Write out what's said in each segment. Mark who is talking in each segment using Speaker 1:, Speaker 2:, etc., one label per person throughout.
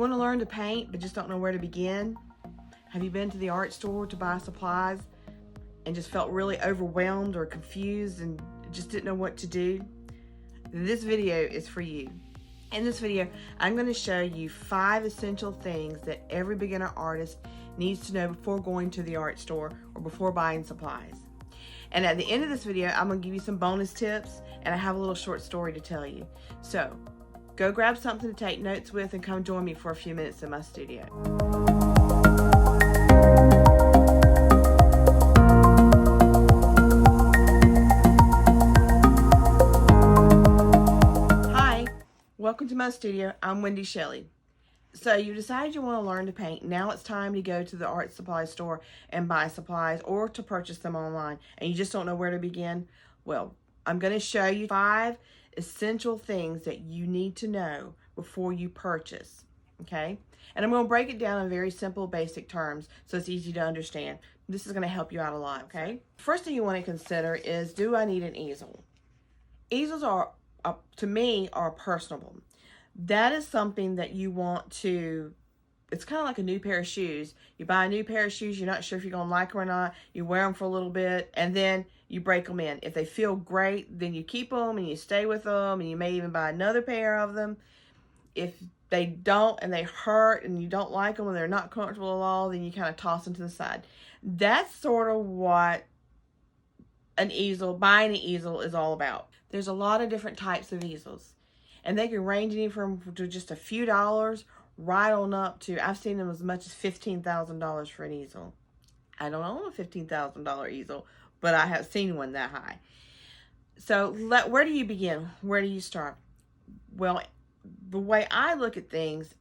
Speaker 1: you want to learn to paint but just don't know where to begin? Have you been to the art store to buy supplies and just felt really overwhelmed or confused and just didn't know what to do? This video is for you. In this video, I'm going to show you 5 essential things that every beginner artist needs to know before going to the art store or before buying supplies. And at the end of this video, I'm going to give you some bonus tips, and I have a little short story to tell you. So go grab something to take notes with and come join me for a few minutes in my studio. Welcome to my studio. I'm Wendy Shelley. So you decided you want to learn to paint. Now it's time to go to the art supply store and buy supplies or to purchase them online and you just don't know where to begin. Well, I'm going to show you 5 essential things that you need to know before you purchase. Okay? And I'm going to break it down in very simple, basic terms so it's easy to understand. This is going to help you out a lot. Okay? First thing you want to consider is, do I need an easel? Easels are to me, are personable. That is something that you want to, it's kind of like a new pair of shoes. You buy a new pair of shoes, you're not sure if you're going to like them or not. You wear them for a little bit, and then you break them in. If they feel great, then you keep them, and you stay with them, and you may even buy another pair of them. If they don't, and they hurt, and you don't like them, and they're not comfortable at all, then you kind of toss them to the side. That's sort of what an easel, buying an easel is all about. There's a lot of different types of easels, and they can range anywhere from just a few dollars right on up to, I've seen them as much as $15,000 for an easel. I don't own a $15,000 easel, but I have seen one that high. So where do you begin? Where do you start? Well, the way I look at things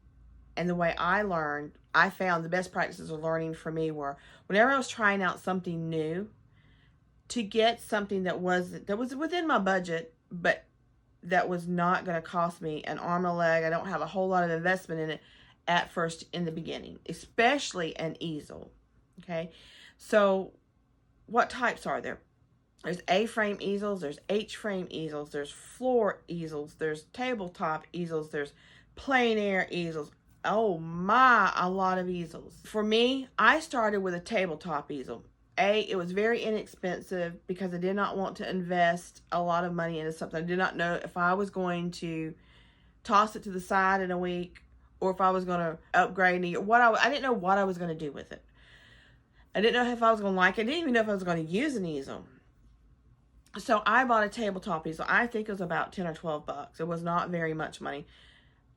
Speaker 1: and the way I learned, I found the best practices of learning for me were whenever I was trying out something new, to get something that was within my budget, but that was not going to cost me an arm and a leg. I don't have a whole lot of investment in it at first in the beginning, especially an easel. Okay, so what types are there? There's A-frame easels, there's H-frame easels, there's floor easels, there's tabletop easels, there's plein air easels. Oh my, a lot of easels. For me, I started with a tabletop easel. It was very inexpensive because I did not want to invest a lot of money into something. I did not know if I was going to toss it to the side in a week or if I was going to upgrade it. I didn't know what I was going to do with it. I didn't know if I was going to like it. I didn't even know if I was going to use an easel. So I bought a tabletop easel. I think it was about 10 or 12 bucks. It was not very much money.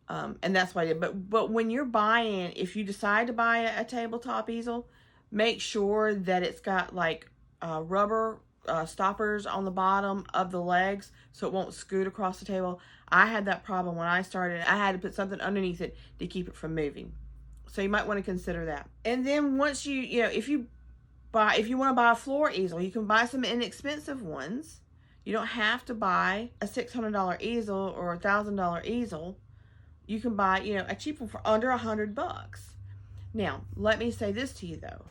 Speaker 1: And that's what I did. But when you're buying, if you decide to buy a tabletop easel, make sure that it's got like rubber stoppers on the bottom of the legs so it won't scoot across the table. I had that problem when I started. I had to put something underneath it to keep it from moving. So you might want to consider that. And then once if you want to buy a floor easel, you can buy some inexpensive ones. You don't have to buy a $600 easel or a $1,000 easel. You can buy, a cheap one for under $100. Now, let me say this to you though.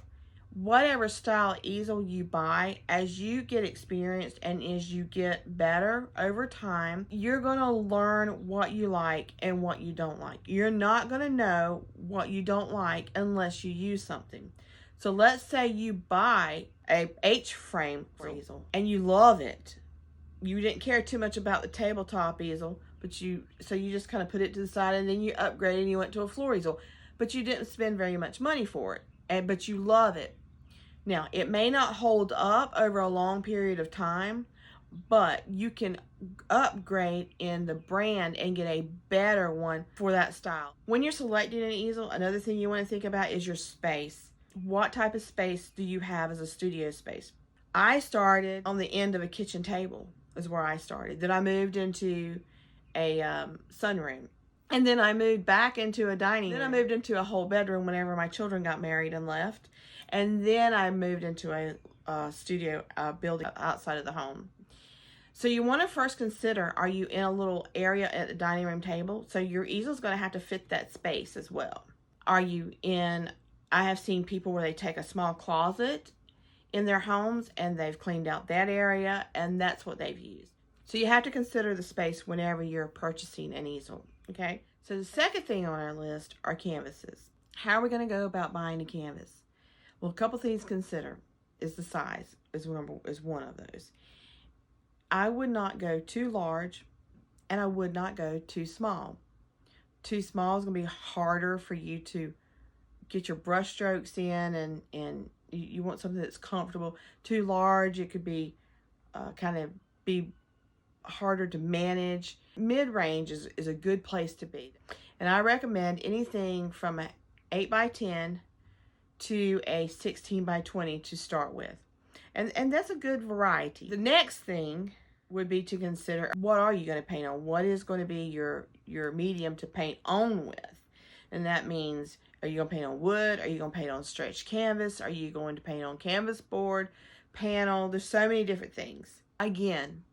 Speaker 1: Whatever style easel you buy, as you get experienced and as you get better over time, you're going to learn what you like and what you don't like. You're not going to know what you don't like unless you use something. So let's say you buy a H-frame easel and you love it. You didn't care too much about the tabletop easel, but you just kind of put it to the side and then you upgraded and you went to a floor easel. But you didn't spend very much money for it, but you love it. Now, it may not hold up over a long period of time, but you can upgrade in the brand and get a better one for that style. When you're selecting an easel, another thing you want to think about is your space. What type of space do you have as a studio space? I started on the end of a kitchen table is where I started. Then I moved into a sunroom. And then I moved back into a dining room. Then I moved into a whole bedroom whenever my children got married and left. And then I moved into a studio building outside of the home. So you want to first consider, are you in a little area at the dining room table? So your easel is going to have to fit that space as well. Are you in, I have seen people where they take a small closet in their homes and they've cleaned out that area and that's what they've used. So you have to consider the space whenever you're purchasing an easel. Okay, So the second thing on our list are canvases. How are we going to go about buying a canvas? Well, a couple things to consider is the size is one of those. I would not go too large, and I would not go too small. Too small is going to be harder for you to get your brush strokes in, and you want something that's comfortable. Too large, it could be kind of be harder to manage. Mid-range is a good place to be. And I recommend anything from an 8 by 10 to a 16 by 20 to start with. And that's a good variety. The next thing would be to consider, what are you going to paint on? What is going to be your medium to paint on with? And that means, are you going to paint on wood? Are you going to paint on stretched canvas? Are you going to paint on canvas board, panel? There's so many different things. Again,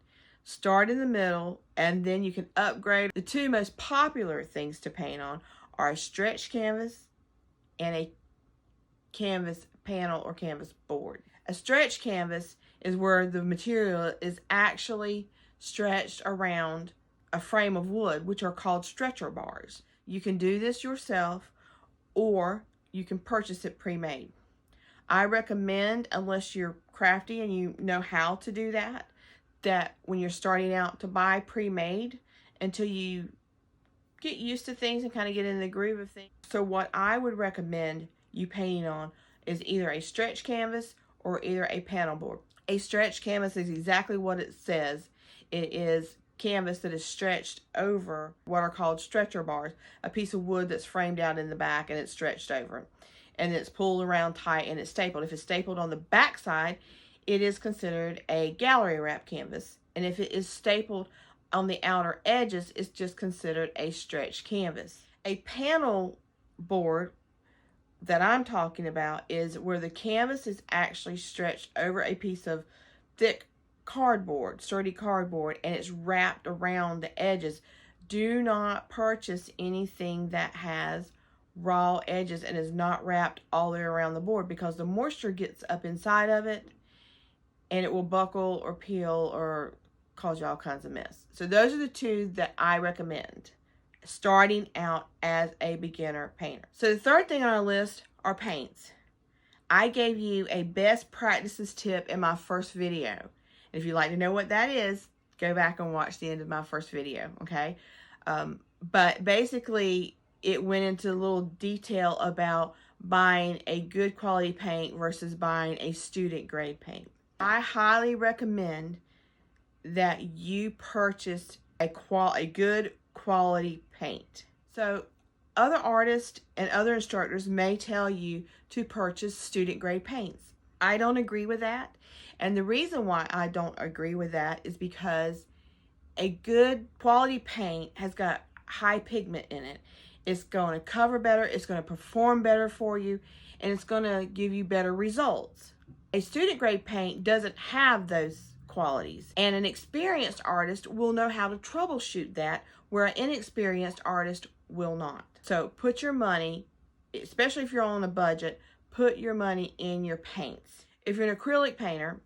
Speaker 1: start in the middle, and then you can upgrade. The two most popular things to paint on are a stretched canvas and a canvas panel or canvas board. A stretched canvas is where the material is actually stretched around a frame of wood, which are called stretcher bars. You can do this yourself, or you can purchase it pre-made. I recommend, unless you're crafty and you know how to do that when you're starting out, to buy pre-made until you get used to things and kind of get in the groove of things. So what I would recommend you painting on is either a stretch canvas or either a panel board. A stretch canvas is exactly what it says. It is canvas that is stretched over what are called stretcher bars, a piece of wood that's framed out in the back and it's stretched over, and it's pulled around tight and it's stapled. If it's stapled on the back side, it is considered a gallery wrap canvas, and if it is stapled on the outer edges, it's just considered a stretched canvas. A panel board that I'm talking about is where the canvas is actually stretched over a piece of thick cardboard, sturdy cardboard, and it's wrapped around the edges. Do not purchase anything that has raw edges and is not wrapped all the way around the board, because the moisture gets up inside of it and it will buckle or peel or cause you all kinds of mess. So those are the two that I recommend starting out as a beginner painter. So the third thing on our list are paints. I gave you a best practices tip in my first video. And if you'd like to know what that is, go back and watch the end of my first video, okay? But basically, it went into a little detail about buying a good quality paint versus buying a student grade paint. I highly recommend that you purchase a good quality paint. So other artists and other instructors may tell you to purchase student grade paints. I don't agree with that. And the reason why I don't agree with that is because a good quality paint has got high pigment in it. It's going to cover better, it's going to perform better for you, and it's going to give you better results. A student grade paint doesn't have those qualities, and an experienced artist will know how to troubleshoot that, where an inexperienced artist will not. So put your money, especially if you're on a budget, put your money in your paints. If you're an acrylic painter,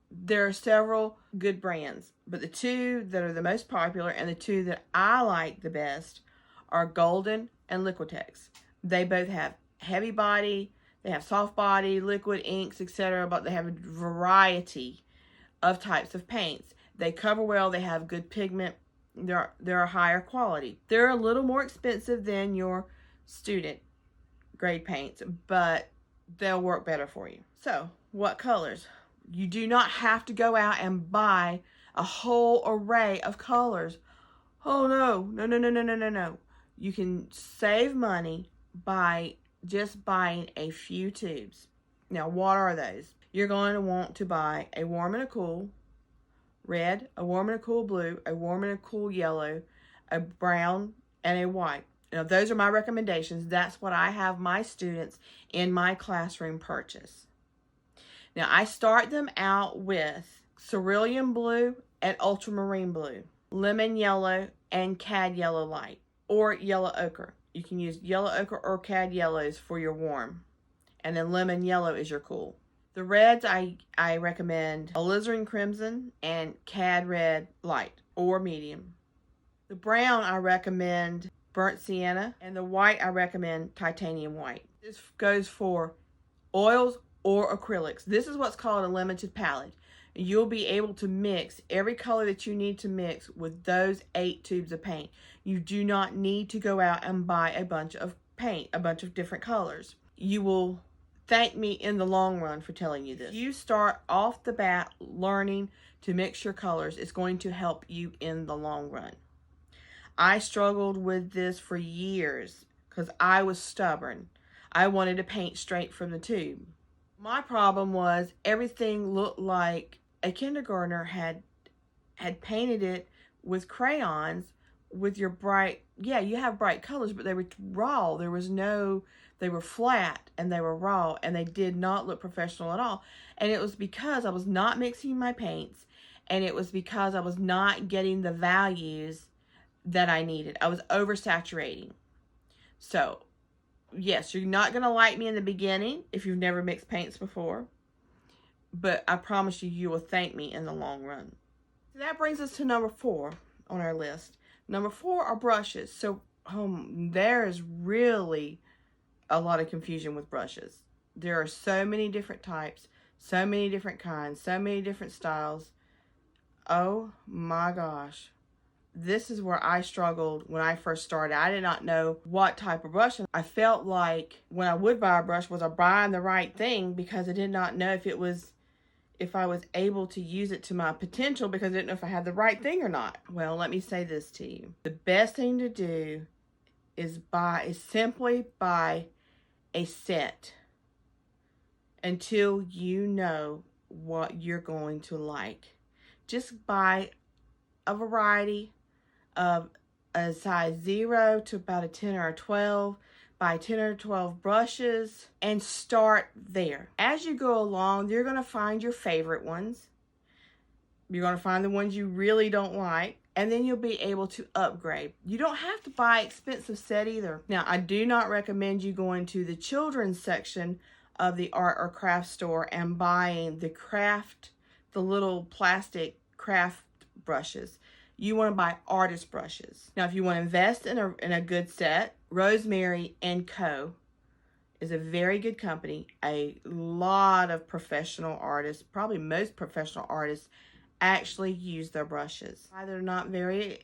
Speaker 1: there are several good brands, but the two that are the most popular and the two that I like the best are Golden and Liquitex. They both have heavy body, they have soft body, liquid inks, etc., but they have a variety of types of paints. They cover well, they have good pigment, they're higher quality. They're a little more expensive than your student grade paints, but they'll work better for you. So, what colors? You do not have to go out and buy a whole array of colors. Oh no, no, no, no, no, no, no, no. You can save money by just buying a few tubes. Now, what are those? You're going to want to buy a warm and a cool red, a warm and a cool blue, a warm and a cool yellow, a brown, and a white. Now, those are my recommendations. That's what I have my students in my classroom purchase. Now, I start them out with cerulean blue and ultramarine blue, lemon yellow, and cad yellow light, or yellow ochre. You can use yellow ochre or cad yellows for your warm, and then lemon yellow is your cool. The reds, I recommend alizarin crimson and cad red light or medium. The brown, I recommend burnt sienna, and the white I recommend titanium white. This goes for oils or acrylics. This is what's called a limited palette. You'll be able to mix every color that you need to mix with those 8 tubes of paint. You do not need to go out and buy a bunch of paint, a bunch of different colors. You will thank me in the long run for telling you this. If you start off the bat learning to mix your colors, it's going to help you in the long run. I struggled with this for years because I was stubborn. I wanted to paint straight from the tube. My problem was everything looked like a kindergartner had painted it with crayons with your bright, yeah, you have bright colors, but they were raw. They were flat and they were raw and they did not look professional at all. And it was because I was not mixing my paints, and it was because I was not getting the values that I needed. I was oversaturating. So, yes, you're not going to like me in the beginning if you've never mixed paints before, but I promise you, you will thank me in the long run. So that brings us to number 4 on our list. Number 4 are brushes. So there is really a lot of confusion with brushes. There are so many different types, so many different kinds, so many different styles. Oh my gosh. This is where I struggled when I first started. I did not know what type of brush. I felt like when I would buy a brush, was I buying the right thing, because I did not know if I was able to use it to my potential, because I didn't know if I had the right thing or not. Well, let me say this to you. The best thing to do is simply buy a set until you know what you're going to like. Just buy a variety of a size 0 to about a 10 or a 12. Buy 10 or 12 brushes and start there. As you go along, you're going to find your favorite ones. You're going to find the ones you really don't like, and then you'll be able to upgrade. You don't have to buy an expensive set either. Now, I do not recommend you going to the children's section of the art or craft store and buying the little plastic craft brushes. You want to buy artist brushes. Now, if you want to invest in a good set, Rosemary & Co. is a very good company. A lot of professional artists, probably most professional artists, actually use their brushes. They're not very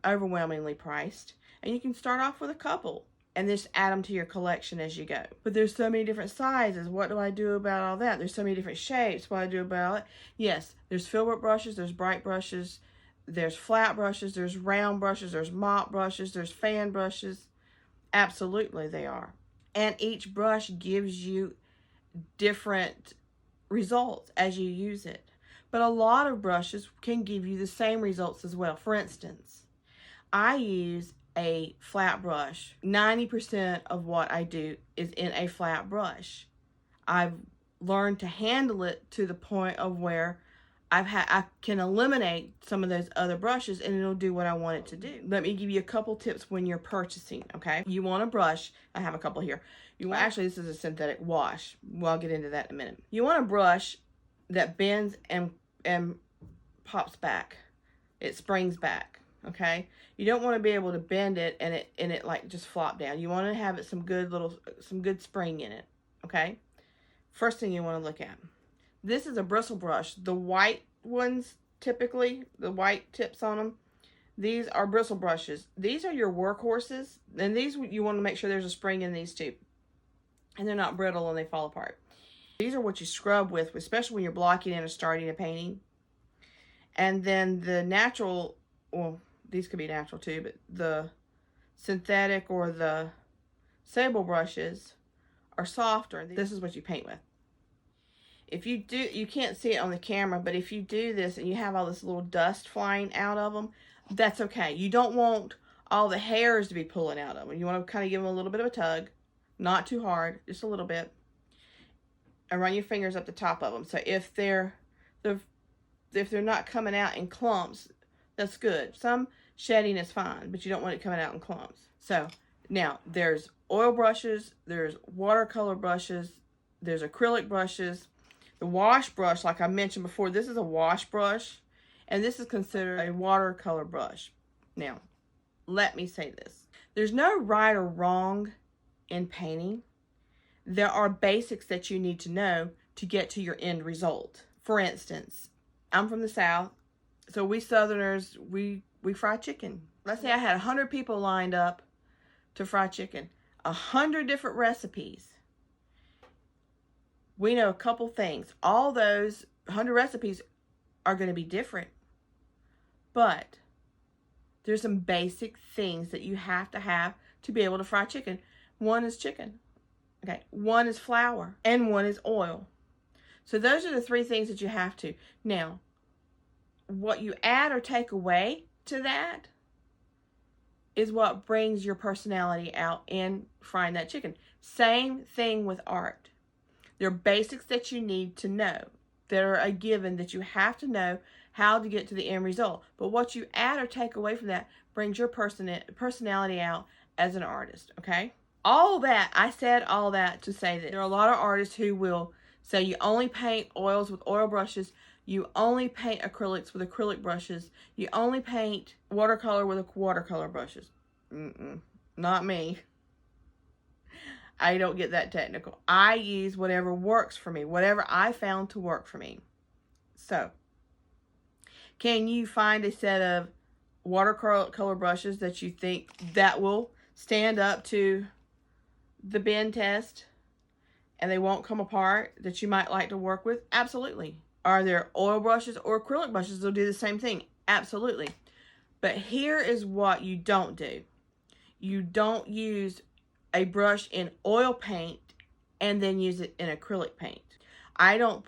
Speaker 1: overwhelmingly priced, and you can start off with a couple and just add them to your collection as you go. But there's so many different sizes. What do I do about all that? There's so many different shapes. What do I do about it? Yes, there's filbert brushes, there's bright brushes, there's flat brushes, there's round brushes, there's mop brushes, there's fan brushes. Absolutely, they are. And each brush gives you different results as you use it. But a lot of brushes can give you the same results as well. For instance, I use a flat brush. 90% of what I do is in a flat brush. I've learned to handle it to the point of where I can eliminate some of those other brushes and it'll do what I want it to do. Let me give you a couple tips when you're purchasing, okay? You want a brush. I have a couple here. Actually, this is a synthetic wash. Well, I'll get into that in a minute. You want a brush that bends and pops back. It springs back, okay? You don't want to be able to bend it and it like just flop down. You want to have it some good spring in it, okay? First thing you want to look at. This is a bristle brush. The white ones, typically, the white tips on them, these are bristle brushes. These are your workhorses, and these you want to make sure there's a spring in these too, and they're not brittle and they fall apart. These are what you scrub with, especially when you're blocking in or starting a painting. And then the natural, well, these could be natural too, but the synthetic or the sable brushes are softer. This is what you paint with. If you do, you can't see it on the camera, but if you do this and you have all this little dust flying out of them, that's okay. You don't want all the hairs to be pulling out of them. You want to kind of give them a little bit of a tug, not too hard, just a little bit, and run your fingers up the top of them. So if they're not coming out in clumps, that's good. Some shedding is fine, but you don't want it coming out in clumps. So now there's oil brushes, there's watercolor brushes, there's acrylic brushes. The wash brush, like I mentioned before, this is a wash brush, and this is considered a watercolor brush. Now, let me say this. There's no right or wrong in painting. There are basics that you need to know to get to your end result. For instance, I'm from the South, so we Southerners, we fry chicken. Let's say I had 100 people lined up to fry chicken. 100 different recipes. We know a couple things. All those 100 recipes are going to be different. But there's some basic things that you have to be able to fry chicken. One is chicken. Okay. One is flour. And one is oil. So those are the three things that you have to. Now, what you add or take away to that is what brings your personality out in frying that chicken. Same thing with art. There are basics that you need to know that are a given that you have to know how to get to the end result. But what you add or take away from that brings your personality out as an artist, okay? I said all that to say that there are a lot of artists who will say you only paint oils with oil brushes, you only paint acrylics with acrylic brushes, you only paint watercolor with watercolor brushes. Not me. I don't get that technical. I use whatever works for me, whatever I found to work for me. So, can you find a set of watercolor brushes that you think that will stand up to the bend test and they won't come apart that you might like to work with? Absolutely. Are there oil brushes or acrylic brushes that'll do the same thing? Absolutely. But here is what you don't do. You don't use a brush in oil paint and then use it in acrylic paint. I don't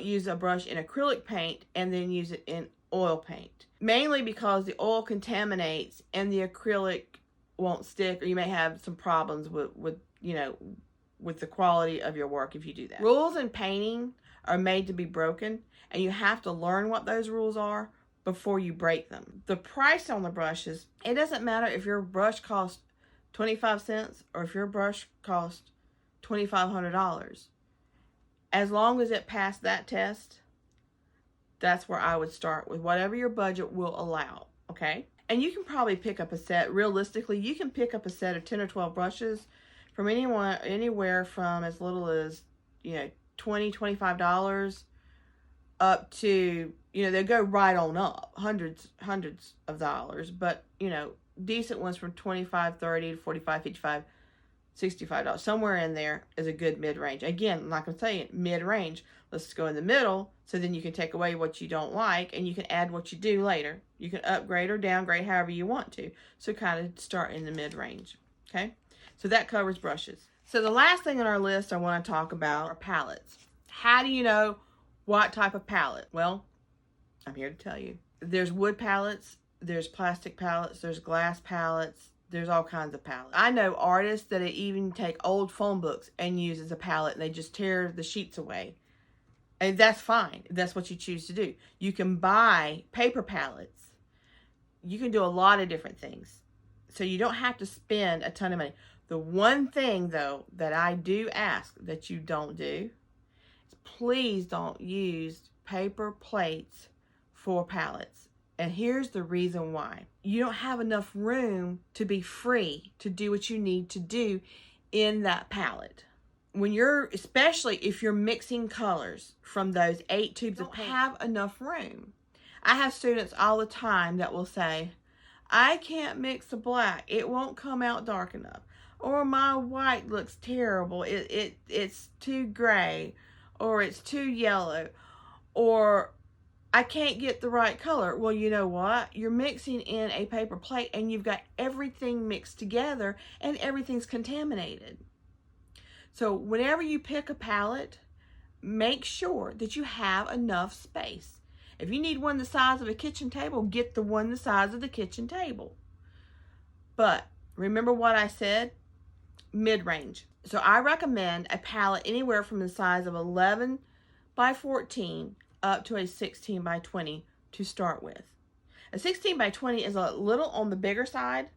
Speaker 1: use a brush in acrylic paint and then use it in oil paint. Mainly because the oil contaminates and the acrylic won't stick, or you may have some problems with the quality of your work if you do that. Rules in painting are made to be broken, and you have to learn what those rules are before you break them. The price on the brushes, it doesn't matter if your brush costs 25 cents or if your brush costs $2,500. As long as it passed that test, that's where I would start with whatever your budget will allow, okay? And you can probably pick up a set, realistically, you can pick up a set of 10 or 12 brushes from anywhere from as little as, $20, $25 up to, they go right on up, hundreds of dollars, but, decent ones from $25, $30, $45, $55, $65. Somewhere in there is a good mid-range. Again, like I'm saying, mid-range. Let's go in the middle, so then you can take away what you don't like, and you can add what you do later. You can upgrade or downgrade however you want to. So kind of start in the mid-range, okay? So that covers brushes. So the last thing on our list I want to talk about are palettes. How do you know what type of palette? Well, I'm here to tell you. There's wood palettes, there's plastic palettes, there's glass palettes, there's all kinds of palettes. I know artists that even take old phone books and use as a palette, and they just tear the sheets away. And that's fine. That's what you choose to do. You can buy paper palettes. You can do a lot of different things. So you don't have to spend a ton of money. The one thing, though, that I do ask that you don't do is please don't use paper plates for palettes. And here's the reason why. You don't have enough room to be free to do what you need to do in that palette. Especially if you're mixing colors from those 8 tubes of paint, you don't have enough room. I have students all the time that will say, I can't mix the black. It won't come out dark enough. Or my white looks terrible. It's too gray. Or it's too yellow. Or I can't get the right color. Well, you know what? You're mixing in a paper plate and you've got everything mixed together and everything's contaminated. So whenever you pick a palette, make sure that you have enough space. If you need one the size of a kitchen table, get the one the size of the kitchen table. But remember what I said? Mid-range. So I recommend a palette anywhere from the size of 11 by 14 up to a 16 by 20 to start with. A 16 by 20 is a little on the bigger side,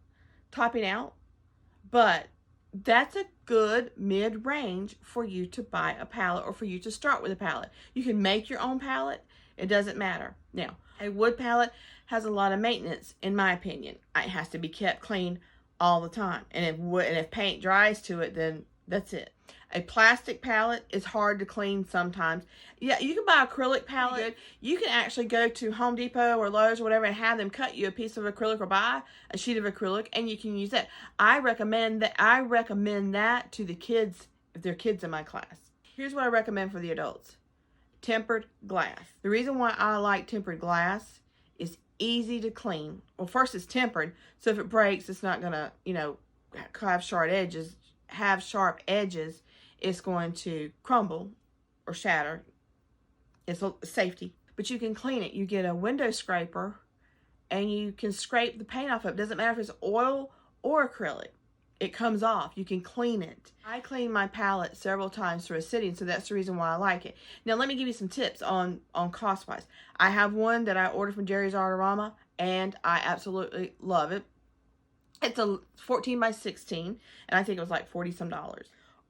Speaker 1: topping out, but that's a good mid-range for you to buy a palette or for you to start with a palette. You can make your own palette. It doesn't matter. Now, A wood pallet has a lot of maintenance, in my opinion. It has to be kept clean all the time. And if paint dries to it, then that's it. A plastic pallet is hard to clean sometimes. Yeah, you can buy acrylic pallet. You can actually go to Home Depot or Lowe's or whatever and have them cut you a piece of acrylic or buy a sheet of acrylic and you can use that. I recommend that to the kids if they're kids in my class. Here's what I recommend for the adults. Tempered glass. The reason why I like tempered glass is easy to clean. Well, first it's tempered, so if it breaks, it's not gonna, have sharp edges. It's going to crumble or shatter. It's a safety. But you can clean it. You get a window scraper and you can scrape the paint off of it. Doesn't matter if it's oil or acrylic. It comes off. You can clean it. I clean my palette several times through a sitting, so that's the reason why I like it. Now, let me give you some tips on cost-wise. I have one that I ordered from Jerry's Artorama, and I absolutely love it. It's a 14 by 16, and I think it was like $40 some.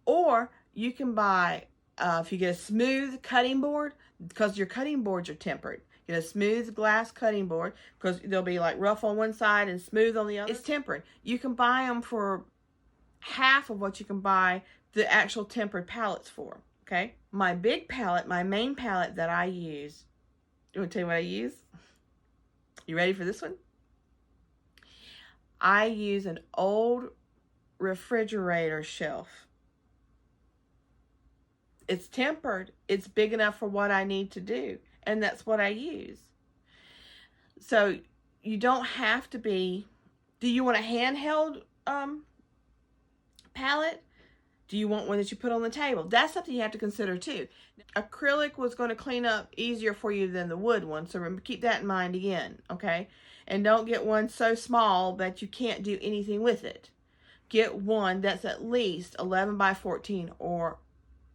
Speaker 1: Or you can buy, if you get a smooth cutting board, because your cutting boards are tempered. Get a smooth glass cutting board, because they'll be like rough on one side and smooth on the other. It's tempered. You can buy them for half of what you can buy the actual tempered pallets for, okay? My big pallet, my main pallet that I use, you want to tell you what I use? You ready for this one? I use an old refrigerator shelf. It's tempered. It's big enough for what I need to do. And that's what I use. So you don't have to be... Do you want a handheld pallet? Do you want one that you put on the table? That's something you have to consider too. Acrylic was going to clean up easier for you than the wood one. So remember, keep that in mind again, okay? And don't get one so small that you can't do anything with it. Get one that's at least 11 by 14 or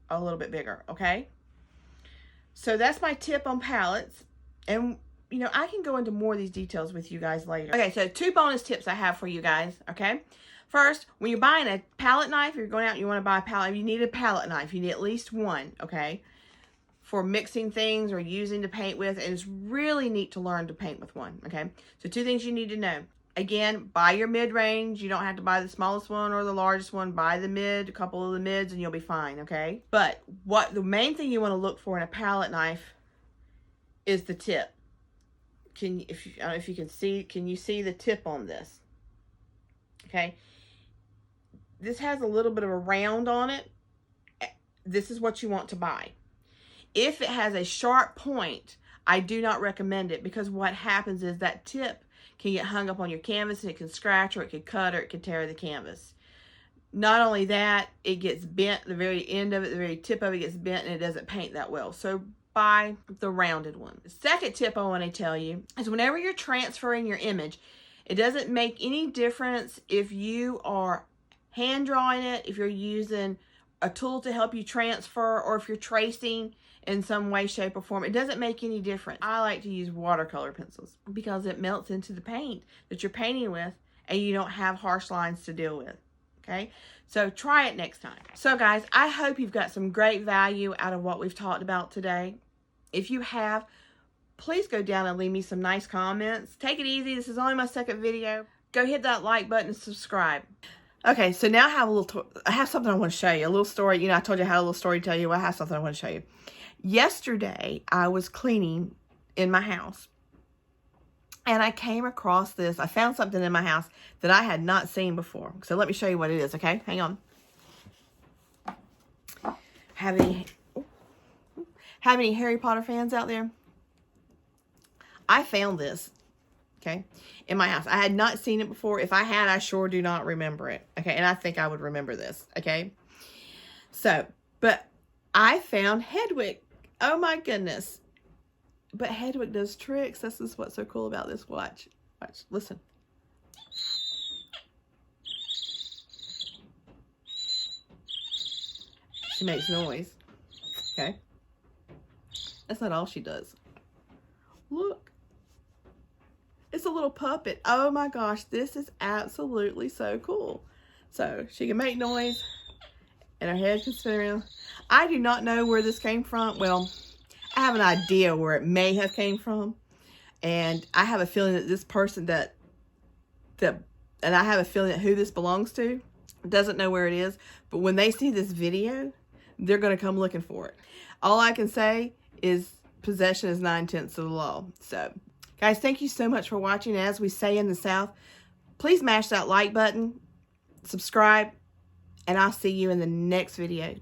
Speaker 1: a little bit bigger, okay? So that's my tip on pallets. And, I can go into more of these details with you guys later. Okay, so 2 bonus tips I have for you guys, okay? First, when you're buying a palette knife, you're going out and you want to buy a palette, you need a palette knife. You need at least one, okay? For mixing things or using to paint with. And it's really neat to learn to paint with one, okay? So 2 things you need to know. Again, buy your mid-range. You don't have to buy the smallest one or the largest one. Buy the mid, a couple of the mids, and you'll be fine, okay? But the main thing you want to look for in a palette knife is the tip. I don't know if you can see, can you see the tip on this? Okay. This has a little bit of a round on it. This is what you want to buy. If it has a sharp point, I do not recommend it, because what happens is that tip can get hung up on your canvas and it can scratch, or it could cut, or it could tear the canvas. Not only that, it gets bent. The very end of it, the very tip of it gets bent, and it doesn't paint that well. So buy the rounded one. The second tip I want to tell you is whenever you're transferring your image, it doesn't make any difference if you are hand drawing it, if you're using a tool to help you transfer, or if you're tracing in some way, shape, or form. It doesn't make any difference. I like to use watercolor pencils because it melts into the paint that you're painting with, and you don't have harsh lines to deal with, okay? So try it next time. So guys, I hope you've got some great value out of what we've talked about today. If you have, please go down and leave me some nice comments. Take it easy. This is only my second video. Go hit that like button and subscribe. Okay, so now I have something I want to show you. A little story. I told you I had a little story to tell you. Well, I have something I want to show you. Yesterday, I was cleaning in my house, and I came across this. I found something in my house that I had not seen before. So let me show you what it is, okay? Hang on. Have any Harry Potter fans out there? I found this, okay, in my house. I had not seen it before. If I had, I sure do not remember it, okay? And I think I would remember this, okay? So, but I found Hedwig. Oh my goodness. But Hedwig does tricks. This is what's so cool about this. Watch. Watch. Listen. She makes noise. Okay. That's not all she does. Look. It's a little puppet. Oh my gosh. This is absolutely so cool. So she can make noise, and her head can spin around. I do not know where this came from. Well, I have an idea where it may have came from. And I have a feeling that this person and I have a feeling that who this belongs to doesn't know where it is. But when they see this video, they're going to come looking for it. All I can say is possession is 9/10 of the law. So, guys, thank you so much for watching. As we say in the South, please mash that like button, subscribe, and I'll see you in the next video.